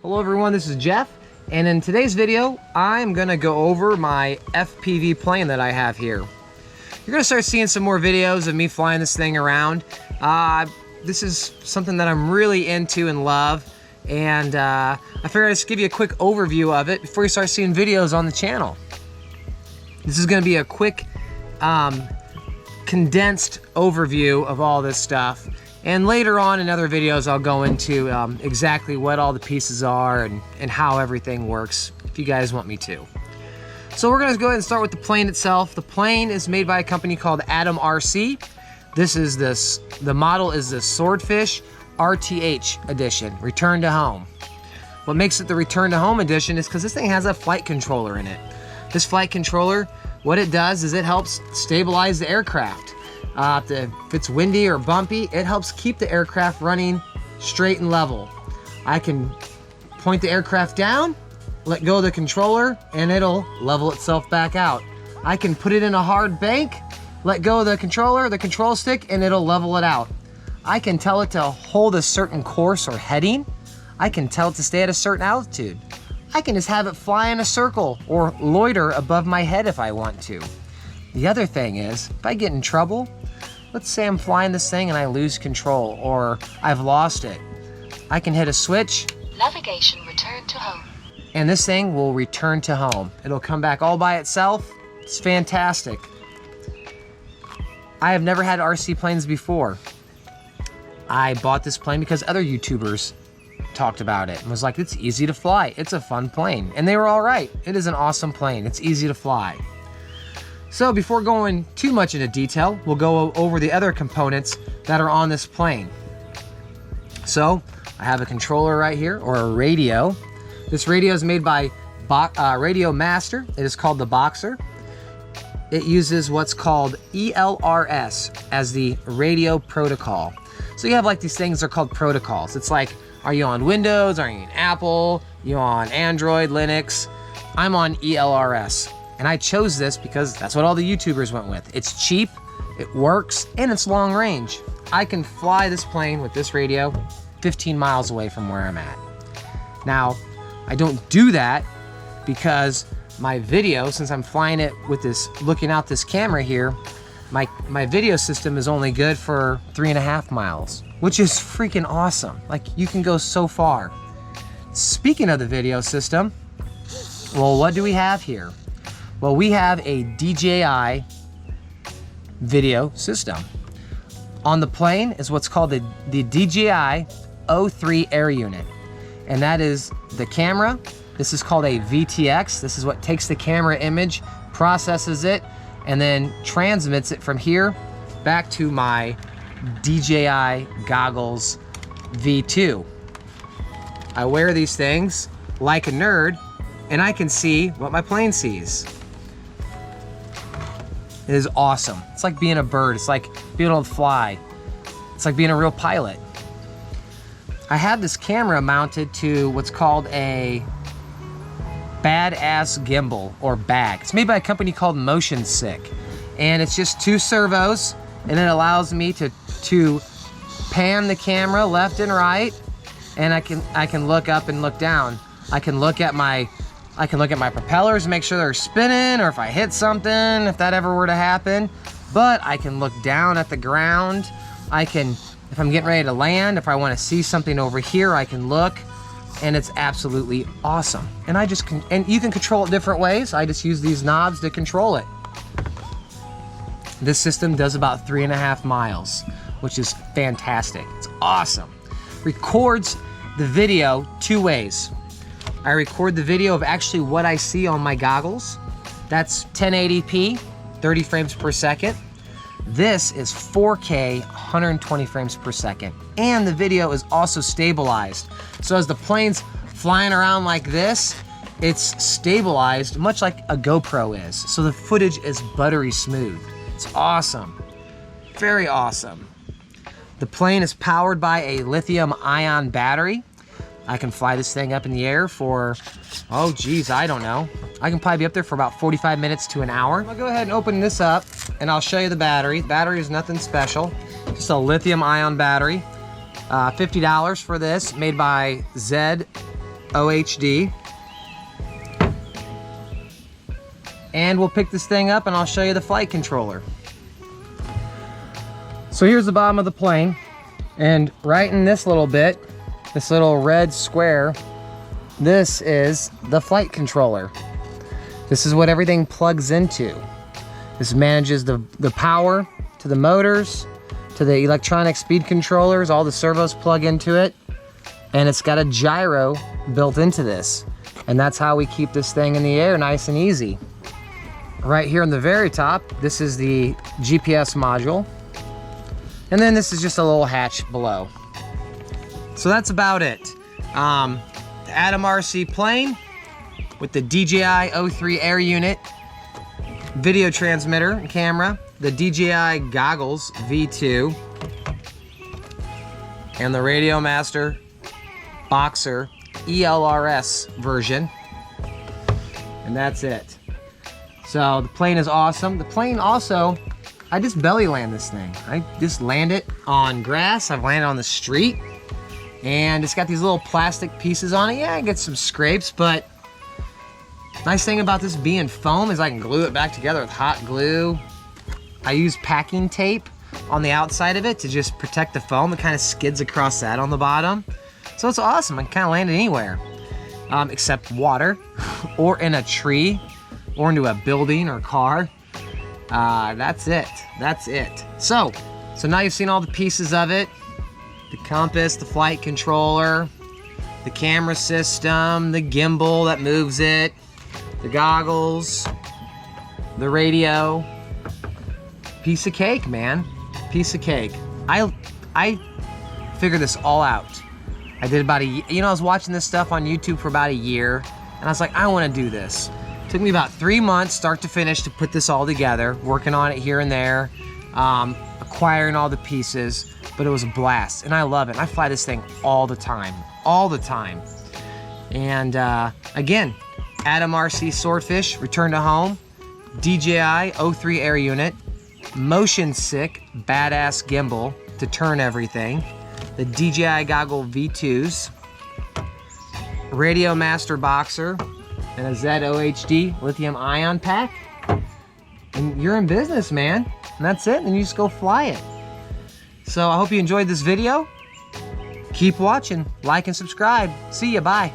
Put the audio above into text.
Hello everyone, this is Jeff, and in today's video, I'm gonna go over my FPV plane that I have here. You're gonna start seeing some more videos of me flying this thing around. This is something that I'm really into and love, and I figured I'd just give you a quick overview of it before you start seeing videos on the channel. This is gonna be a quick, condensed overview of all this stuff. And later on in other videos, I'll go into exactly what all the pieces are and how everything works, if you guys want me to. So we're gonna go ahead and start with the plane itself. The plane is made by a company called Atom RC. The model is the Swordfish RTH edition, Return to Home. What makes it the Return to Home edition is because this thing has a flight controller in it. This flight controller, what it does is it helps stabilize the aircraft. If it's windy or bumpy, it helps keep the aircraft running straight and level. I can point the aircraft down, let go of the controller, and it'll level itself back out. I can put it in a hard bank, let go of the controller, the control stick, and it'll level it out. I can tell it to hold a certain course or heading. I can tell it to stay at a certain altitude. I can just have it fly in a circle or loiter above my head if I want to. The other thing is, if I get in trouble, let's say I'm flying this thing and I lose control or I've lost it. I can hit a switch. Navigation return to home. And this thing will return to home. It'll come back all by itself. It's fantastic. I have never had RC planes before. I bought this plane because other YouTubers talked about it and was like, it's easy to fly. It's a fun plane. And they were all right. It is an awesome plane. It's easy to fly. So before going too much into detail, we'll go over the other components that are on this plane. So I have a controller right here, or a radio. This radio is made by Radio Master. It is called the Boxer. It uses what's called ELRS as the radio protocol. So you have like these things, they're called protocols. It's like, are you on Windows? Are you on Apple? Are you on Android, Linux? I'm on ELRS. And I chose this because that's what all the YouTubers went with. It's cheap, it works, and it's long range. I can fly this plane with this radio 15 miles away from where I'm at. Now, I don't do that because my video, since I'm flying it with this, looking out this camera here, my video system is only good for 3.5 miles, which is freaking awesome. Like, you can go so far. Speaking of the video system, well, what do we have here? Well, we have a DJI video system. On the plane is what's called the DJI O3 Air Unit. And that is the camera. This is called a VTX. This is what takes the camera image, processes it, and then transmits it from here back to my DJI goggles V2. I wear these things like a nerd, and I can see what my plane sees. It is awesome. It's like being a bird. It's like being able to fly. It's like being a real pilot. I have this camera mounted to what's called a badass gimbal, or bag. It's made by a company called Motion Sick. And it's just 2 servos, and it allows me to pan the camera left and right, and I can look up and look down. I can look at my propellers and make sure they're spinning, or if I hit something, if that ever were to happen. But I can look down at the ground. If I'm getting ready to land, if I want to see something over here, I can look, and it's absolutely awesome. And and you can control it different ways. I just use these knobs to control it. This system does about 3.5 miles, which is fantastic. It's awesome. Records the video 2 ways. I record the video of actually what I see on my goggles. That's 1080p, 30 frames per second. This is 4K, 120 frames per second. And the video is also stabilized. So as the plane's flying around like this, it's stabilized much like a GoPro is. So the footage is buttery smooth. It's awesome, very awesome. The plane is powered by a lithium-ion battery. I can fly this thing up in the air for, oh geez, I don't know. I can probably be up there for about 45 minutes to an hour. I'll go ahead and open this up and I'll show you the battery. The battery is nothing special, just a lithium ion battery. $50 for this, made by Zed OHD. And we'll pick this thing up and I'll show you the flight controller. So here's the bottom of the plane, and right in this little bit, this little red square, this is the flight controller. This is what everything plugs into. This manages the power to the motors, to the electronic speed controllers, all the servos plug into it, and it's got a gyro built into this. And that's how we keep this thing in the air nice and easy. Right here on the very top, this is the GPS module. And then this is just a little hatch below. So that's about it. The Atom RC plane with the DJI O3 air unit, video transmitter and camera, the DJI goggles V2, and the Radio Master Boxer ELRS version. And that's it. So the plane is awesome. The plane also, I just belly land this thing. I just land it on grass. I've landed on the street, and it's got these little plastic pieces on it. Yeah, I get some scrapes, but nice thing about this being foam is I can glue it back together with hot glue. I use packing tape on the outside of it to just protect the foam. It kind of skids across that on the bottom. So it's awesome. I can kind of land it anywhere, except water or in a tree or into a building or car. That's it. That's it. So now you've seen all the pieces of it. The compass, the flight controller, the camera system, the gimbal that moves it, the goggles, the radio. Piece of cake, man. Piece of cake. I figured this all out. I did about I was watching this stuff on YouTube for about a year, and I was like, I want to do this. It took me about 3 months, start to finish, to put this all together, working on it here and there, acquiring all the pieces, but it was a blast, and I love it. I fly this thing all the time. And again, Atom RC Swordfish, return to home, DJI O3 air unit, motion sick, badass gimbal to turn everything, the DJI goggle V2s, Radio Master Boxer, and a ZOHD lithium ion pack, and you're in business, man. And that's it, and you just go fly it. So I hope you enjoyed this video. Keep watching, like and subscribe. See ya, bye.